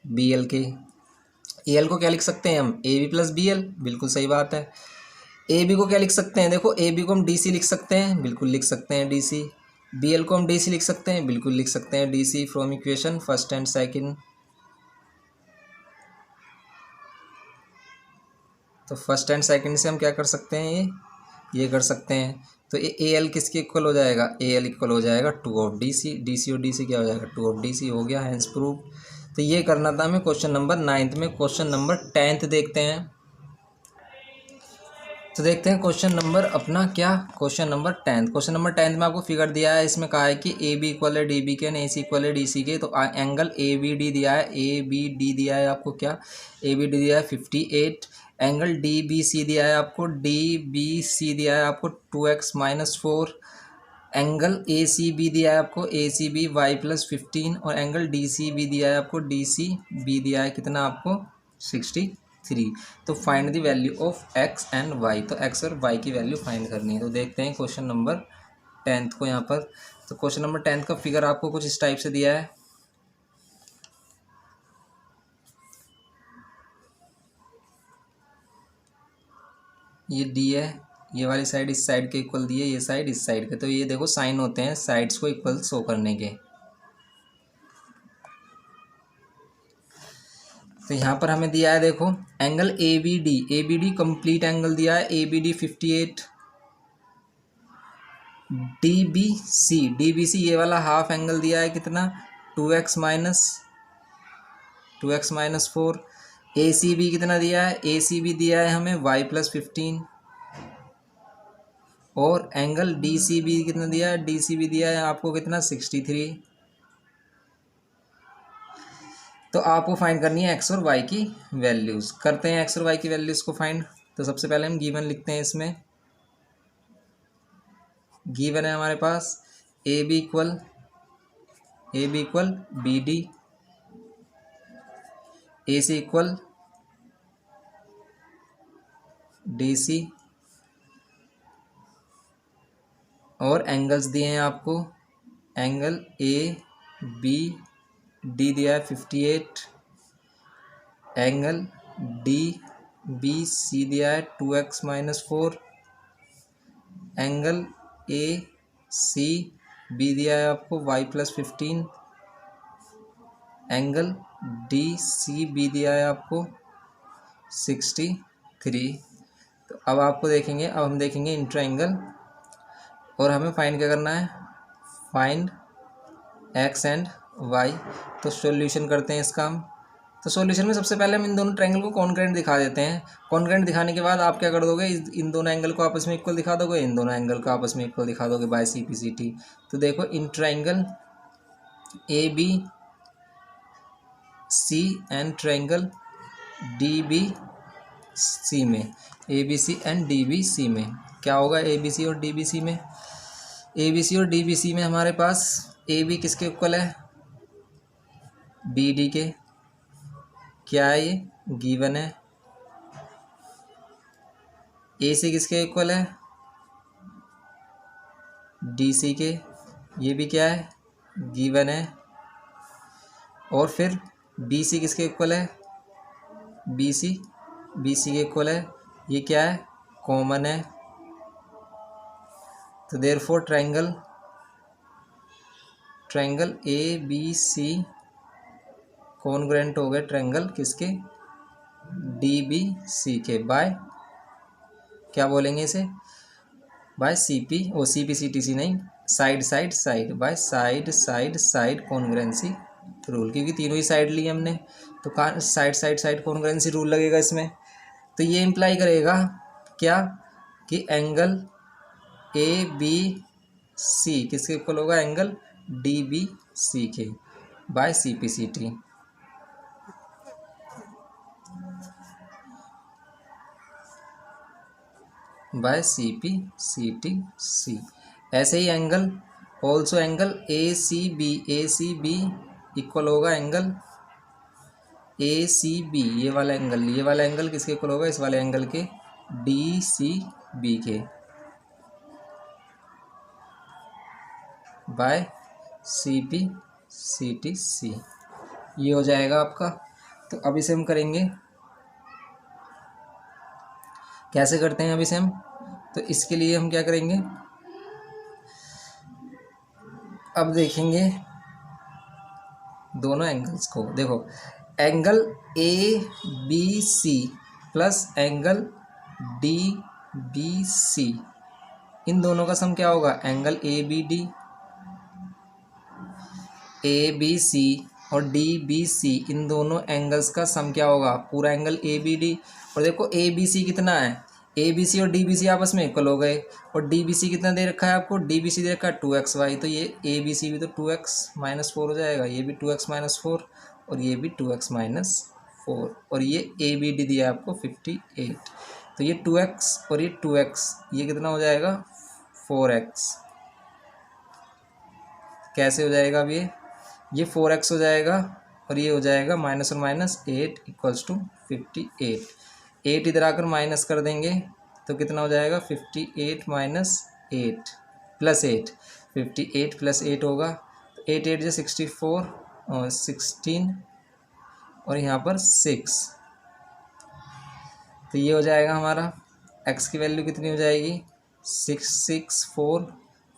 B L के। ए एल को क्या लिख सकते हैं हम, A B plus B L, बिल्कुल सही बात है। ए बी को क्या लिख सकते हैं, देखो ए बी को हम डी सी लिख सकते हैं, बिल्कुल लिख सकते हैं डी सी। बी एल को हम डी सी लिख सकते हैं, बिल्कुल लिख सकते हैं D C from equation first and second. तो फर्स्ट एंड सेकंड से हम क्या कर सकते हैं, ये कर सकते हैं। तो ए एल किसके इक्वल हो जाएगा, ए एल इक्वल हो जाएगा two of D C, D C और डी सी क्या हो जाएगा, टू ऑफ डी सी हो गया, हैंस प्रूव। तो ये करना था हमें क्वेश्चन नंबर 9th में। क्वेश्चन नंबर 10th देखते हैं। तो देखते हैं क्वेश्चन नंबर अपना क्या, क्वेश्चन नंबर 10। क्वेश्चन नंबर 10 में आपको फिगर दिया है, इसमें कहा है कि ए बी इक्वल है डी बी के एंड ए सी इक्वल है डी सी के। तो एंगल ए बी डी दिया है, ए बी डी दिया है आपको, क्या ए बी डी दिया है 58। एंगल डी बी सी दिया है आपको, डी बी सी दिया है आपको 2x-4। Angle A C B दिया है आपको, ए सी बी y+15। और एंगल डी सी बी दिया है आपको, डी सी बी दिया है कितना आपको 63। तो find the value of X and Y. तो एक्स और वाई की वैल्यू फाइंड करनी है। तो देखते हैं क्वेश्चन नंबर 10 को यहाँ पर। तो क्वेश्चन नंबर 10 का फिगर आपको कुछ इस टाइप से दिया है। ये डी है, ये वाली साइड इस साइड के इक्वल दी है, ये साइड इस साइड के। तो ये देखो साइन होते हैं साइड्स को इक्वल शो करने के। तो यहाँ पर हमें दिया है देखो angle A B D complete angle दिया है, A B D 58। D B C ये वाला हाफ एंगल दिया है कितना 2x-4। ए सी बी कितना दिया है, ए सी बी दिया है हमें y+15। और एंगल डी सी बी कितना दिया है, डी सी बी दिया है आपको कितना 63। तो आपको फाइंड करनी है एक्स और वाई की वैल्यूज़। करते हैं एक्स और वाई की वैल्यूज़ को फाइंड। तो सबसे पहले हम गिवन लिखते हैं। इसमें गिवन है हमारे पास A B equal B D, A C equal D C. और एंगल्स दिए हैं आपको, एंगल ए बी डी दिया है 58। एंगल डी बी सी दिया है 2x-4। Angle A C B दिया है आपको y+15। Angle D C B दिया है आपको 63। तो अब आपको देखेंगे, अब हम देखेंगे इंट्राएंगल। और हमें फाइंड क्या करना है, फाइंड एक्स एंड वाई। तो सॉल्यूशन करते हैं इसका हम। तो सॉल्यूशन में सबसे पहले हम इन दोनों ट्रायंगल को कॉन्ग्रुएंट दिखा देते हैं। कॉन्ग्रुएंट दिखाने के बाद आप क्या कर दोगे, इन दोनों एंगल को आपस में इक्वल दिखा दोगे, इन दोनों एंगल को आपस में इक्वल दिखा दोगे by C P C T. तो देखो इन triangle A B C and triangle D B C में, A B C and D B C में क्या होगा, ए बी सी और डी बी सी में, ए बी सी और डी बी सी में हमारे पास ए बी किसके इक्वल है, बी डी के। क्या है ये, गिवन है। ए सी किसके इक्वल है, डी सी के। ये भी क्या है, गिवन है। और फिर बी सी किसके इक्वल है, बी सी के इक्वल है। ये क्या है, कॉमन है। तो therefore triangle A B C congruent हो गए ट्रायंगल किसके, डी बी सी के, बाय क्या बोलेंगे इसे, by C P, oh C P C T C नहीं, side by side congruency rule, क्योंकि तीनों ही साइड ली हमने। तो कहाँ साइड कॉन्ग्रुएंसी रूल लगेगा इसमें। तो ये इम्प्लाई करेगा क्या कि एंगल ए बी सी किसके इक्वल होगा, एंगल डी बी सी के by C P C T. By C P C T C. ऐसे ही angle also angle A C B equal होगा एंगल ए सी बी, ये वाला एंगल किसके equal होगा, इस वाले एंगल के, डी सी बी के by C P C T C. ये हो जाएगा आपका। तो अब इसे हम करेंगे, कैसे करते हैं अब इसे हम। तो इसके लिए हम क्या करेंगे, अब देखेंगे दोनों एंगल्स को। देखो angle A B C plus angle D B C, इन दोनों का सम क्या होगा, एंगल ए बी सी और डी बी सी, इन दोनों एंगल्स का सम क्या होगा, पूरा एंगल ए बी डी। और देखो ए बी सी कितना है, ए बी सी और डी बी सी आपस में इक्वल हो गए, और डी बी सी कितना दे रखा है आपको, डी बी सी दे रखा है 2xy, तो ये ए बी सी भी तो 2x-4 हो जाएगा, ये भी 2x-4 और ये भी 2x-4, और ये ए बी डी दिया है आपको 58, तो ये 2x और ये 2x, ये कितना हो जाएगा 4x। कैसे हो जाएगा अब ये 4x हो जाएगा, और ये हो जाएगा माइनस और माइनस 8 इक्वल्स टू 58। 8 इधर आकर माइनस कर देंगे तो कितना हो जाएगा 58 माइनस 8 प्लस 8, 58 प्लस 8 होगा, तो 8 8 जो 64 और 16 और यहाँ पर 6, तो ये हो जाएगा हमारा x की वैल्यू कितनी हो जाएगी 6 6 4,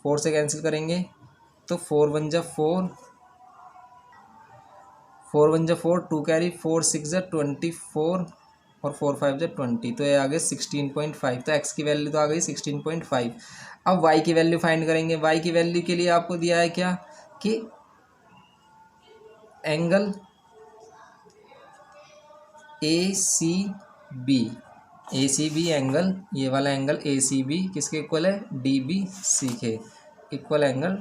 4 से कैंसिल करेंगे तो 4 1 जा 4, 4 1 जा 4, 2 कैरी, 4 6 जा 24 और 4 5 जा 20, तो ये आ गए 16.5, तो x की वैल्यू तो आ गई 16.5। अब y की वैल्यू फाइंड करेंगे। y की वैल्यू के लिए आपको दिया है क्या कि एंगल ACB एंगल, ये वाला एंगल ACB किसके इक्वल है DBC के equal angle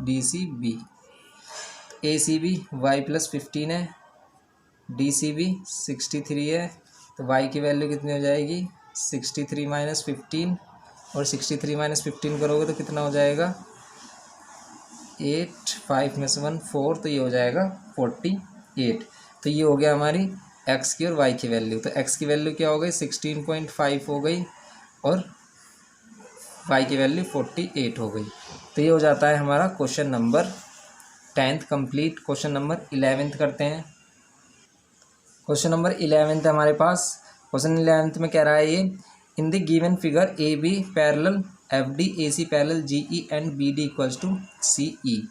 DCB। ACB y plus 15 है, DCB 63 है, तो y की वैल्यू कितनी हो जाएगी 63 माइनस 15, और 63 माइनस 15 करोगे तो कितना हो जाएगा 8, 5 में से 1 4, तो ये हो जाएगा 48। तो ये हो गया हमारी x की और y की वैल्यू। तो x की वैल्यू क्या हो गई 16.5 हो गई और y की वैल्यू 48 हो गई। तो ये हो जाता है हमारा question number 10th complete. Question number 11th करते हैं। क्वेश्चन नंबर 11th हमारे पास। क्वेश्चन 11th में कह रहा है ये in the given figure A B parallel F D A C parallel G E and B D equals to C E.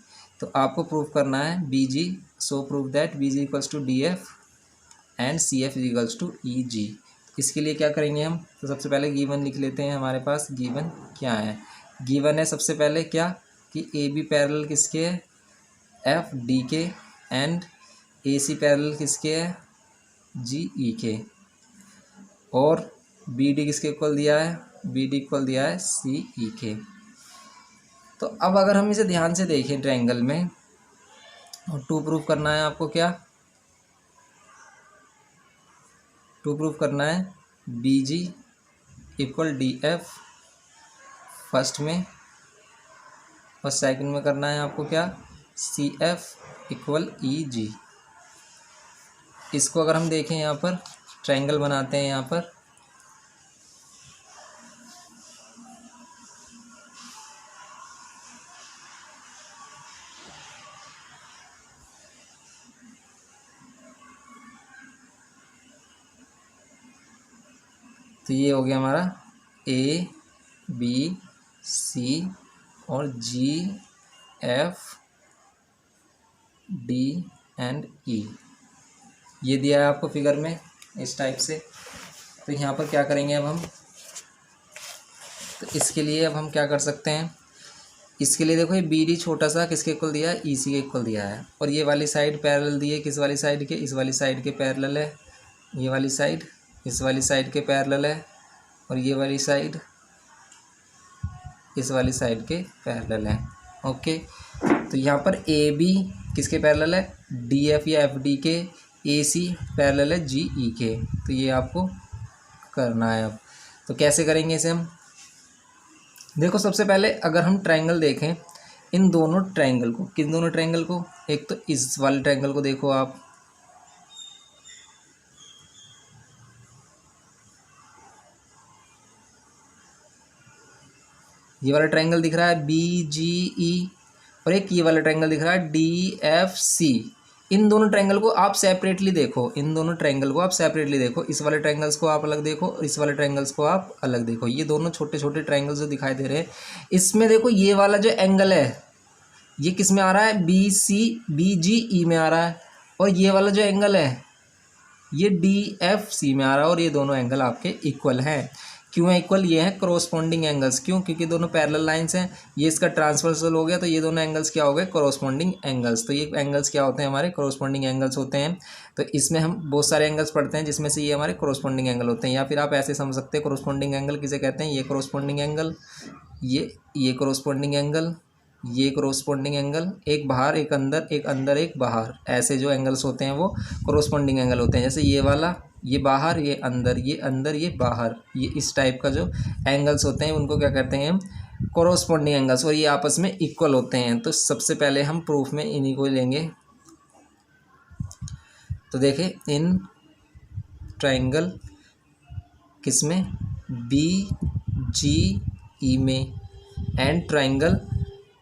तो आपको प्रूव करना है B G, so prove that B G equals to D F and C F equals to E G. इसके लिए क्या करेंगे हम, तो सबसे पहले गिवन लिख लेते हैं। हमारे पास गिवन क्या है, गिवन है सबसे पहले क्या कि ए बी पैरेलल किसके है एफ डी के एंड ए सी पैरेलल किसके है जी ई के, और बी डी किसके इक्वल दिया है बी डी इक्वल दिया है सी ई के। तो अब अगर हम इसे ध्यान से देखें ट्रायंगल में, और टू प्रूफ करना है आपको, क्या टू प्रूफ करना है बी जी इक्वल डी एफ फर्स्ट में, और सेकंड में करना है आपको क्या सी एफ इक्वल ई जी। इसको अगर हम देखें यहाँ पर ट्रायंगल बनाते हैं यहाँ पर, तो ये हो गया हमारा ए बी सी और जी एफ डी एंड ई, ये दिया है आपको फिगर में इस टाइप से। तो यहाँ पर क्या करेंगे अब हम, तो इसके लिए अब हम क्या कर सकते हैं, इसके लिए देखो ये बी डी छोटा सा किसके इक्वल दिया है ई सी के इक्वल दिया है, और ये वाली साइड पैरेलल दी है किस वाली साइड के, इस वाली साइड के पैरेलल है, ये वाली साइड इस वाली साइड के पैरेलल है, और ये वाली साइड इस वाली साइड के पैरेलल है। ओके, तो यहाँ पर ए बी किसके पैरेलल है डी एफ या एफ डी के, ए सी पैरेलल है जी ई के। तो ये आपको करना है। अब तो कैसे करेंगे इसे हम, देखो सबसे पहले अगर हम ट्रायंगल देखें, इन दोनों ट्रायंगल को, किन दोनों ट्रायंगल को, एक तो इस वाले ट्रायंगल को देखो आप, ये वाला ट्रायंगल दिख रहा है बी जी ई, और एक ये वाला ट्रायंगल दिख रहा है डी एफ सी। इन दोनों ट्रायंगल को आप सेपरेटली देखो, इन दोनों ट्रायंगल को आप सेपरेटली देखो, इस वाले ट्रायंगल्स को आप अलग देखो और इस वाले ट्रायंगल्स को आप अलग देखो। ये दोनों छोटे छोटे ट्रायंगल्स जो दिखाई दे रहे हैं, इसमें देखो ये वाला जो एंगल है ये किस में आ रहा है B C B G E में आ रहा है, और ये वाला जो एंगल है ये डी एफ सी में आ रहा है, और ये दोनों एंगल आपके इक्वल हैं। क्यों है इक्वल, ये है कॉरस्पॉन्डिंग एंगल्स। क्यों? क्योंकि दोनों पैरेलल लाइंस हैं, ये इसका ट्रांसवर्सल हो गया तो ये दोनों एंगल्स क्या हो गए, कॉरस्पॉन्डिंग एंगल्स। तो ये एंगल्स क्या होते हैं, हमारे कॉरस्पॉन्डिंग एंगल्स होते हैं। तो इसमें हम बहुत सारे एंगल्स पढ़ते हैं जिसमें से ये हमारे कॉरस्पॉन्डिंग एंगल होते हैं। या फिर आप ऐसे समझ सकते हैं कॉरस्पॉन्डिंग एंगल किसे कहते हैं, ये कॉरस्पॉन्डिंग एंगल, ये कॉरस्पॉन्डिंग एंगल, ये कॉरस्पॉन्डिंग एंगल, एक बाहर एक अंदर, एक अंदर एक बाहर, ऐसे जो एंगल्स होते हैं वो कॉरस्पॉन्डिंग एंगल होते हैं। जैसे ये वाला, ये बाहर, ये अंदर, ये अंदर, ये बाहर, ये इस टाइप का जो एंगल्स होते हैं उनको क्या कहते हैं हम, कॉरस्पॉन्डिंग एंगल्स। और ये आपस में इक्वल होते हैं। तो सबसे पहले हम प्रूफ में इन्हीं को लेंगे। तो देखें, इन ट्राइंगल किसमें, बी जी ई में, and triangle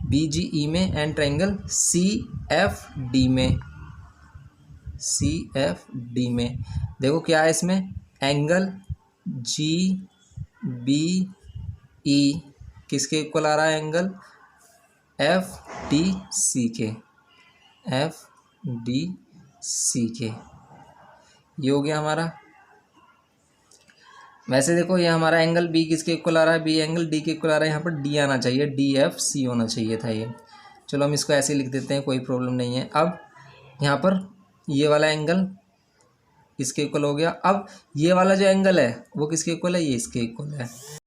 B G E में, and triangle C F D में, सी एफ डी में। देखो क्या है इसमें, एंगल जी बी ई किसके इक्वल आ रहा है, एंगल एफ डी सी के, एफ डी सी के। ये हो गया हमारा। वैसे देखो ये हमारा एंगल बी किसके इक्वल आ रहा है, बी एंगल डी के इक्वल आ रहा है। यहाँ पर डी आना चाहिए, डी एफ सी होना चाहिए था ये। चलो हम इसको ऐसे ही लिख देते हैं, कोई प्रॉब्लम नहीं है। अब यहाँ पर ये वाला एंगल इसके इक्वल हो गया। अब ये वाला जो एंगल है वो किसके इक्वल है, ये इसके इक्वल है।